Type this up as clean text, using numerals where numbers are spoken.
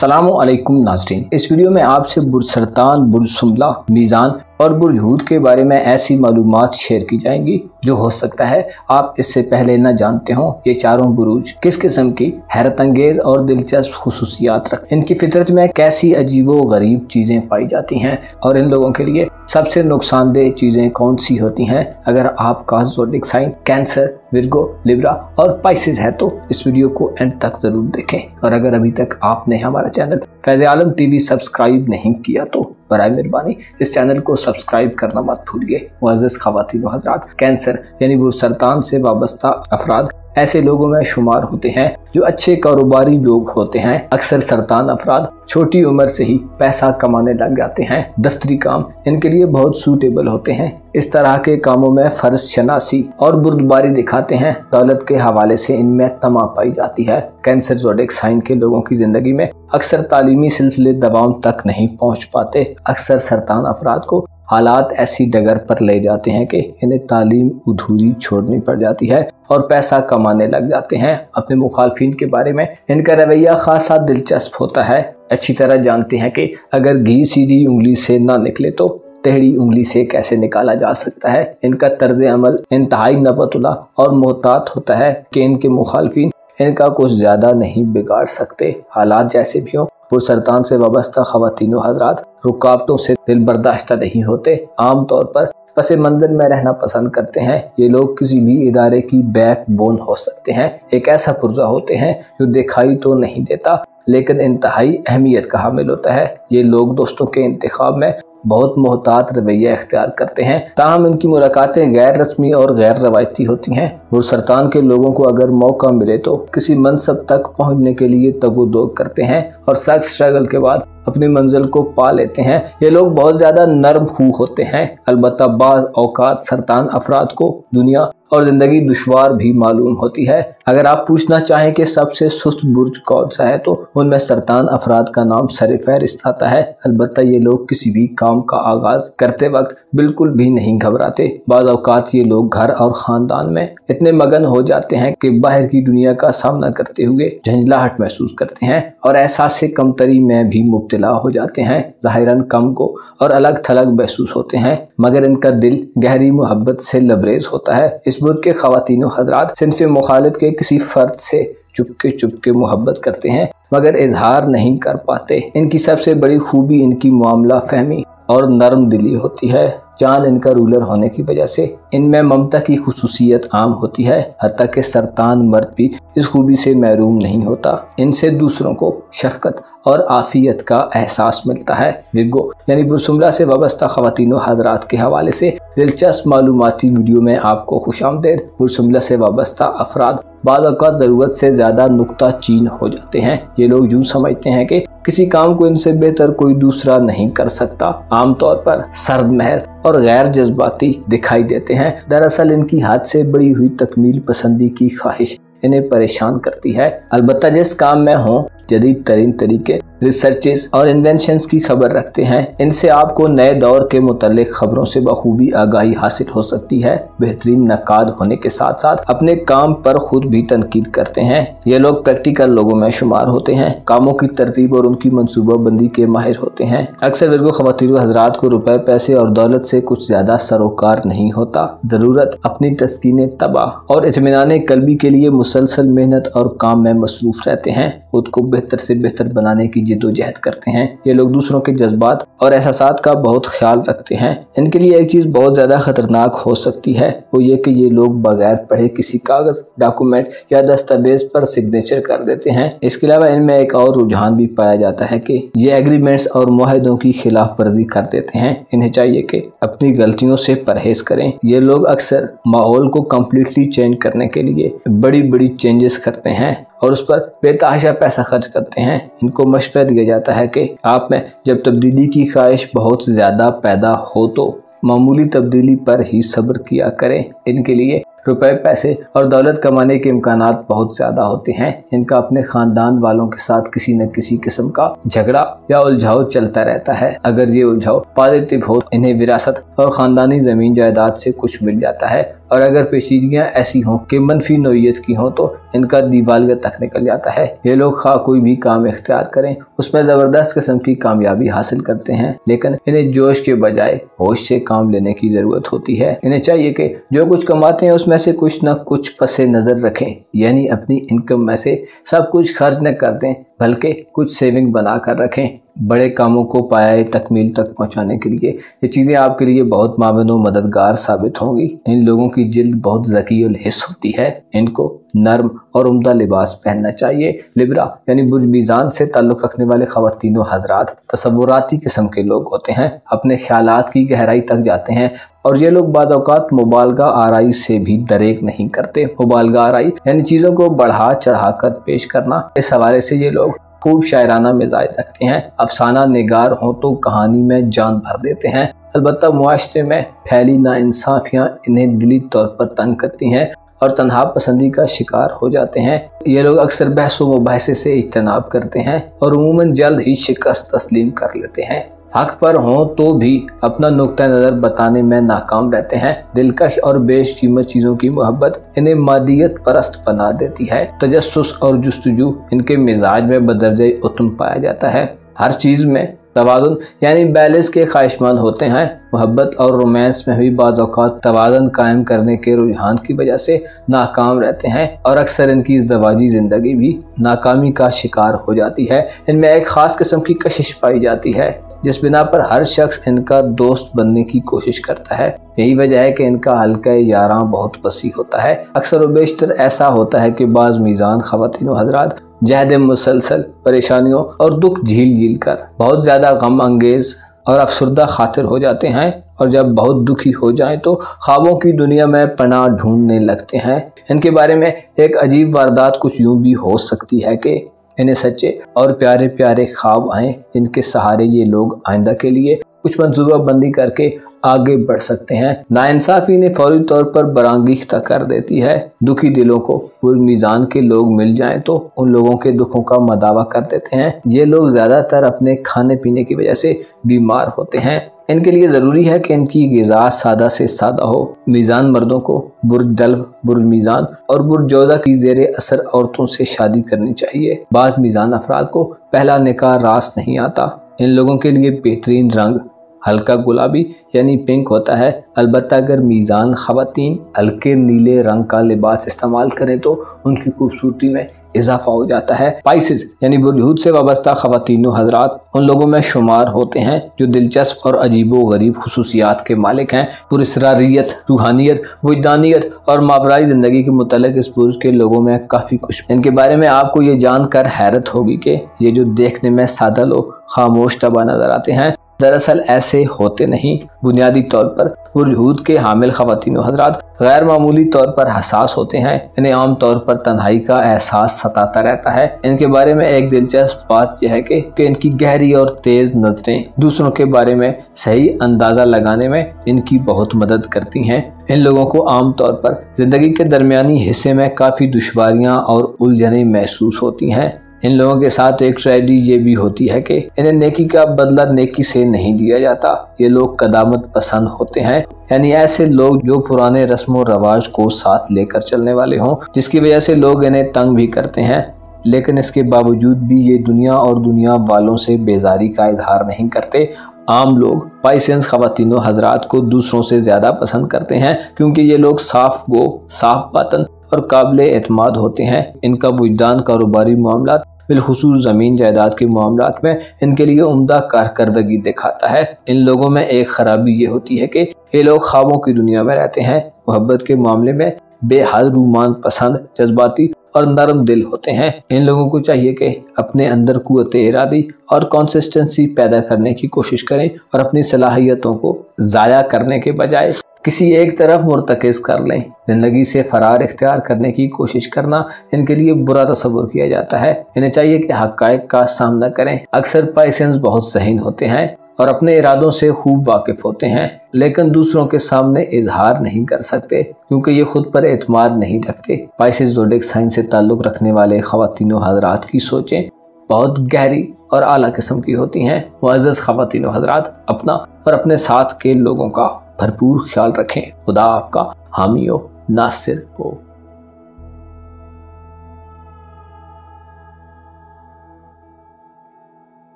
अस्सलामुअलैकुम नाज़रीन, इस वीडियो में आपसे बुर्ज सरतान, बुर्ज सुमला, मीज़ान और बुर्ज हूद के बारे में ऐसी मालूमात शेयर की जाएंगी जो हो सकता है आप इससे पहले न जानते हों। ये चारों बुरुज किस किस्म की हैरत अंगेज और दिलचस्प खुसूसियात रखते हैं, इनकी फितरत में कैसी अजीबो गरीब चीज़ें पाई जाती हैं और इन लोगों के लिए सबसे नुकसानदेह चीज़ें कौन सी होती हैं। अगर आपका zodiac sign Cancer, Virgo, Libra और पाइसेस है तो इस वीडियो को एंड तक ज़रूर देखें। और अगर अभी तक आपने हमारा चैनल फैज़ आलम टीवी सब्सक्राइब नहीं किया तो बराए मेहरबानी इस चैनल को सब्सक्राइब करना मत भूलिए। मुअज़्ज़ज़ ख़वातीन व हज़रात, कैंसर यानी बुर्ज सरतान से वाबस्ता अफराद ऐसे लोगों में शुमार होते हैं जो अच्छे कारोबारी लोग होते हैं। अक्सर सरतान अफराद छोटी उम्र से ही पैसा कमाने लग जाते हैं। दफ्तरी काम इनके लिए बहुत सूटेबल होते हैं। इस तरह के कामों में फर्ज शनासी और बुर्दबारी दिखाते हैं। दौलत के हवाले से इनमें तमा पाई जाती है। कैंसर ज़ोडिक साइन के लोगों की जिंदगी में अक्सर तालीमी सिलसिले दबाव तक नहीं पहुँच पाते। अक्सर सरतान अफराद को हालात ऐसी डगर पर ले जाते हैं कि इन्हें तालीम अधूरी छोड़नी पड़ जाती है और पैसा कमाने लग जाते हैं। अपने मुखालफिन के बारे में इनका रवैया खासा दिलचस्प होता है। अच्छी तरह जानते हैं कि अगर घी सीधी उंगली से ना निकले तो टेढ़ी उंगली से कैसे निकाला जा सकता है। इनका तर्ज अमल इंतहाई नबतुल्ला और मोहतात होता है कि इनके मुखालफिन इनका कुछ ज़्यादा नहीं बिगाड़ सकते। हालात जैसे भी हों, बुर्ज सरतान से वाबस्ता ख़वातीन व हज़रात रुकावटों से दिल बर्दाश्त नहीं होते। आम तौर पर पस मंज़र में रहना पसंद करते हैं। ये लोग किसी भी इदारे की बैक बोन हो सकते हैं। एक ऐसा पुर्जा होते हैं जो दिखाई तो नहीं देता लेकिन इंतहाई अहमियत का हामिल होता है। ये लोग दोस्तों के इंतखाब में बहुत मोहतात रवैया इख्तियार करते हैं, ताहम इनकी मुलाकातें गैर रस्मी और गैर रवायती होती हैं। बुर्ज सरतान के लोगों को अगर मौका मिले तो किसी मनसब तक पहुंचने के लिए तगोदोग करते हैं और सख्त स्ट्रगल के बाद अपनी मंजिल को पा लेते हैं। ये लोग बहुत ज़्यादा नर्म खू होते हैं। अलबत्ता बाज़ औकात सरतान अफराद को दुनिया और ज़िंदगी दुश्वार भी मालूम होती है। अगर आप पूछना चाहें कि सबसे सुस्त बुर्ज कौन सा है तो उनमें सरतान अफराद का नाम सर फहरिस्त आता है। अलबत्ता ये लोग किसी भी काम का आगाज करते वक्त बिल्कुल भी नहीं घबराते। बाज़ औकात ये लोग घर और ख़ानदान में इतने मगन हो जाते हैं कि बाहर की दुनिया का सामना करते हुए झंझलाहट महसूस करते हैं और एहसास कमतरी में भी मुब्तला हो जाते हैं। ज़ाहिरन कम को और अलग थलग महसूस होते हैं मगर इनका दिल गहरी मोहब्बत से लबरेज होता है। इस बुर्ज के ख़वातीन व हज़रात सिन्फ़ मुखालिफ के किसी फ़र्द से चुपके मोहब्बत करते हैं मगर इजहार नहीं कर पाते। इनकी सबसे बड़ी खूबी इनकी मामला फहमी और नरम दिली होती है। चांद इनका रूलर होने की वजह से इनमें ममता की खुसूसियत आम होती है। हत्ता कि सरतान मर्द भी इस खूबी से महरूम नहीं होता। इनसे दूसरों को शफकत और आफियत का एहसास मिलता है। विर्गो यानी बुर्ज सुमला से वाबस्ता ख़वातीन व हज़रात के हवाले से दिलचस्प मालूमाती वीडियो में आपको खुशामदीद। बुर्ज सुमला से वाबस्ता अफराद बाद औक़ात ज़रूरत से ज़्यादा नुक्ता चीन हो जाते हैं। ये लोग यूँ समझते हैं कि किसी काम को इनसे बेहतर कोई दूसरा नहीं कर सकता। आमतौर पर सर्द महर और गैर जज्बाती दिखाई देते हैं। दरअसल इनकी हद से बड़ी हुई तकमील पसंदी की ख्वाहिश इन्हें परेशान करती है। अलबत्ता जिस काम में हों जदीद तरीन तरीके, रिसर्चेस और इन्वेंशंस की खबर रखते हैं। इनसे आपको नए दौर के मुतल्लिक खबरों से बखूबी आगाही हासिल हो सकती है। बेहतरीन नकाद होने के साथ साथ अपने काम पर खुद भी तनकीद करते हैं। ये लोग प्रैक्टिकल लोगों में शुमार होते हैं। कामों की तरतीब और उनकी मनसूबा बंदी के माहिर होते हैं। अक्सर विर्गो ख़वातीन व हज़रात को रुपए, पैसे और दौलत से कुछ ज्यादा सरोकार नहीं होता। ज़रूरत अपनी तस्कीन तबाह और इत्मीनान कल्बी के लिए मुसलसल मेहनत और काम में मसरूफ रहते हैं। खुद को बेहतर से बेहतर बनाने की जिद्दोजहद करते हैं। ये लोग दूसरों के जज्बात और एहसासात का बहुत ख्याल रखते हैं। इनके लिए एक चीज़ बहुत ज़्यादा ख़तरनाक हो सकती है, वो ये कि ये लोग बगैर पढ़े किसी कागज़, डॉक्यूमेंट या दस्तावेज पर सिग्नेचर कर देते हैं। इसके अलावा इनमें एक और रुझान भी पाया जाता है कि ये एग्रीमेंट्स और मुआहदों की खिलाफ वर्जी कर देते हैं। इन्हें चाहिए कि अपनी गलतियों से परहेज करें। ये लोग अक्सर माहौल को कम्प्लीटली चेंज करने के लिए बड़ी बड़ी चेंजेस करते हैं और उस पर बेतहाशा पैसा खर्च करते हैं। इनको मशवरा दिया जाता है कि आप में जब तब्दीली की ख्वाहिश बहुत ज़्यादा पैदा हो तो मामूली तब्दीली पर ही सब्र किया करें। इनके लिए रुपए, पैसे और दौलत कमाने के इम्कानात बहुत ज़्यादा होते हैं। इनका अपने ख़ानदान वालों के साथ किसी न किसी किस्म का झगड़ा या उलझाव चलता रहता है। अगर ये उलझाव पॉजिटिव हो, इन्हें विरासत और ख़ानदानी ज़मीन जायदाद से कुछ मिल जाता है और अगर पेचीदगियाँ ऐसी हों कि मनफी नोयत की हों तो इनका दिवालिया तक निकल जाता है। ये लोग खा कोई भी काम इख्तियार करें उसमें ज़बरदस्त किस्म की कामयाबी हासिल करते हैं, लेकिन इन्हें जोश के बजाय होश से काम लेने की ज़रूरत होती है। इन्हें चाहिए कि जो कुछ कमाते हैं उसमें से कुछ न कुछ पसे नज़र रखें, यानी अपनी इनकम में से सब कुछ खर्च न कर दें बल्कि कुछ सेविंग बना कर रखें। बड़े कामों को पाया तकमील तक पहुंचाने के लिए ये चीज़ें आपके लिए बहुत माविन और मददगार साबित होंगी। इन लोगों की जिल्द बहुत ज़की और हिस्स होती है, इनको नर्म और उम्दा लिबास पहनना चाहिए। लिब्रा यानी बुर्ज मीज़ान से ताल्लुक़ रखने वाले ख़वातीन व हज़रात तसव्वुराती किस्म के लोग होते हैं, अपने ख़यालात की गहराई तक जाते हैं और ये लोग बाज़ औक़ात मुबालगा आराई से भी दरेक नहीं करते। मुबालगा आराई यानी चीज़ों को बढ़ा चढ़ा कर पेश करना। इस हवाले से ये लोग खूब शायराना मिजाज रखते हैं, अफसाना निगार हों तो कहानी में जान भर देते हैं। अलबत्ता मुआशरे में फैली नाइंसाफियाँ इन्हें दिली तौर पर तंग करती हैं और तन्हा पसंदी का शिकार हो जाते हैं। ये लोग अक्सर बहस व मुबाहसे से इज्तनाब करते हैं और उमूमन जल्द ही शिकस्त तस्लीम कर लेते हैं। हक पर हों तो भी अपना नुक्ता नज़र बताने में नाकाम रहते हैं। दिलकश और बेशकीमत चीज़ों की मोहब्बत इन्हें मादियत परस्त बना देती है। तजस्सुस और जुस्तजू इनके मिजाज में बदरजे उतम पाया जाता है। हर चीज़ में तवाज़ुन यानी बैलेंस के ख्वाहिशमंद होते हैं। मोहब्बत और रोमांस में भी बाज़ औक़ात तवाज़ुन कायम करने के रुझान की वजह से नाकाम रहते हैं और अक्सर इनकी इज़्दवाजी ज़िंदगी भी नाकामी का शिकार हो जाती है। इनमें एक ख़ास किस्म की कशिश पाई जाती है जिस बिना पर हर शख्स इनका दोस्त बनने की कोशिश करता है। यही वजह है कि इनका हल्का यारां बहुत वसी होता है। अक्सर व बेशतर ऐसा होता है कि बाज़ मीज़ान ख़वातीन व हज़रात जहद मुसलसल परेशानियों और दुख झील झील कर बहुत ज़्यादा गम अंगेज़ और अफसरदा खातिर हो जाते हैं और जब बहुत दुखी हो जाएं तो ख्वाबों की दुनिया में पनाह ढूंढने लगते हैं। इनके बारे में एक अजीब वारदात कुछ यूँ भी हो सकती है कि इन्हें सच्चे और प्यारे प्यारे ख्वाब आएँ जिनके सहारे ये लोग आइंदा के लिए कुछ मंसूबा बंदी करके आगे बढ़ सकते हैं। नाइंसाफ़ी ने फौरी तौर पर बरांगीख्ता कर देती है। दुखी दिलों को बुर्ज मीज़ान के लोग मिल जाएं तो उन लोगों के दुखों का मदावा कर देते हैं। ये लोग ज़्यादातर अपने खाने पीने की वजह से बीमार होते हैं। इनके लिए ज़रूरी है कि इनकी ग़िज़ा सादा से सादा हो। मीज़ान मर्दों को बुर्ज दल्व, बुर्ज मीज़ान और बुर्ज जोधा की ज़ेरे असर औरतों से शादी करनी चाहिए। बाज़ मीज़ान अफराद को पहला निकाह रास नहीं आता। इन लोगों के लिए बेहतरीन रंग हल्का गुलाबी यानी पिंक होता है। अलबत्ता अगर मीज़ान ख़वातीन हल्के नीले रंग का लिबास इस्तेमाल करें तो उनकी खूबसूरती में इजाफा हो जाता है। पाइसेस यानी बुर्ज हूद से वाबस्ता ख़वातीन व हज़रात उन लोगों में शुमार होते हैं जो दिलचस्प और अजीबो गरीब खुसूसियात के मालिक हैं। पुरस्रारियत, रूहानियत, वजदानियत और मावराई ज़िंदगी के मुतल्लिक़ इस बुर्ज के लोगों में काफ़ी कुछ। इनके बारे में आपको ये जानकर हैरत होगी कि ये जो देखने में सादा लोग खामोश तबा नज़र आते हैं दरअसल ऐसे होते नहीं। बुनियादी तौर पर बुर्ज हूद के हामिल ख़वातीन व हज़रात गैर मामूली तौर पर हसास होते हैं। इन्हें आम तौर पर तन्हाई का एहसास सताता रहता है। इनके बारे में एक दिलचस्प बात यह है कि इनकी गहरी और तेज़ नज़रें दूसरों के बारे में सही अंदाज़ा लगाने में इनकी बहुत मदद करती हैं। इन लोगों को आम तौर पर ज़िंदगी के दरमियानी हिस्से में काफ़ी दुश्वारियाँ और उलझनें महसूस होती हैं। इन लोगों के साथ एक ट्रेजेडी ये भी होती है कि इन्हें नेकी का बदला नेकी से नहीं दिया जाता। ये लोग कदामत पसंद होते हैं, यानी ऐसे लोग जो पुराने रस्म व रवाज को साथ लेकर चलने वाले हों, जिसकी वजह से लोग इन्हें तंग भी करते हैं। लेकिन इसके बावजूद भी ये दुनिया और दुनिया वालों से बेजारी का इजहार नहीं करते। आम लोग पाइसेंस ख़वातीन व हज़रात को दूसरों से ज़्यादा पसंद करते हैं क्योंकि ये लोग साफ गो, साफ बातन और काबिल एतमाद होते हैं। इनका वजदान कारोबारी मामलात बिलखुसूस ज़मीन जायदाद के मामलात में इनके लिए उम्दा कारकर्दगी दिखाता है। इन लोगों में एक खराबी ये होती है कि ये लोग ख्वाबों की दुनिया में रहते हैं। मोहब्बत के मामले में बेहद रूमान पसंद, जज्बाती और नरम दिल होते हैं। इन लोगों को चाहिए कि अपने अंदर कुव्वत इरादी और कंसिस्टेंसी पैदा करने की कोशिश करें और अपनी सलाहियतों को ज़ाया करने के बजाय किसी एक तरफ मुर्तकिज कर लें। ज़िंदगी से फरार इख्तियार करने की कोशिश करना इनके लिए बुरा तस्वुर किया जाता है। इन्हें चाहिए कि हक़ाइक़ का सामना करें। अक्सर पाइसेंस बहुत ज़हीन होते हैं और अपने इरादों से खूब वाकिफ़ होते हैं, लेकिन दूसरों के सामने इजहार नहीं कर सकते क्योंकि ये खुद पर एतमाद नहीं रखते। पाइसेस ज़ोडिएक साइन से ताल्लुक़ रखने वाले ख़वातीन व हज़रात की सोचें बहुत गहरी और आला किस्म की होती हैं। मुअज़्ज़ज़ ख़वातीन व हज़रात, अपना और अपने साथ के लोगों का भरपूर ख्याल रखें। खुदा आपका हामी हो, नासिर हो।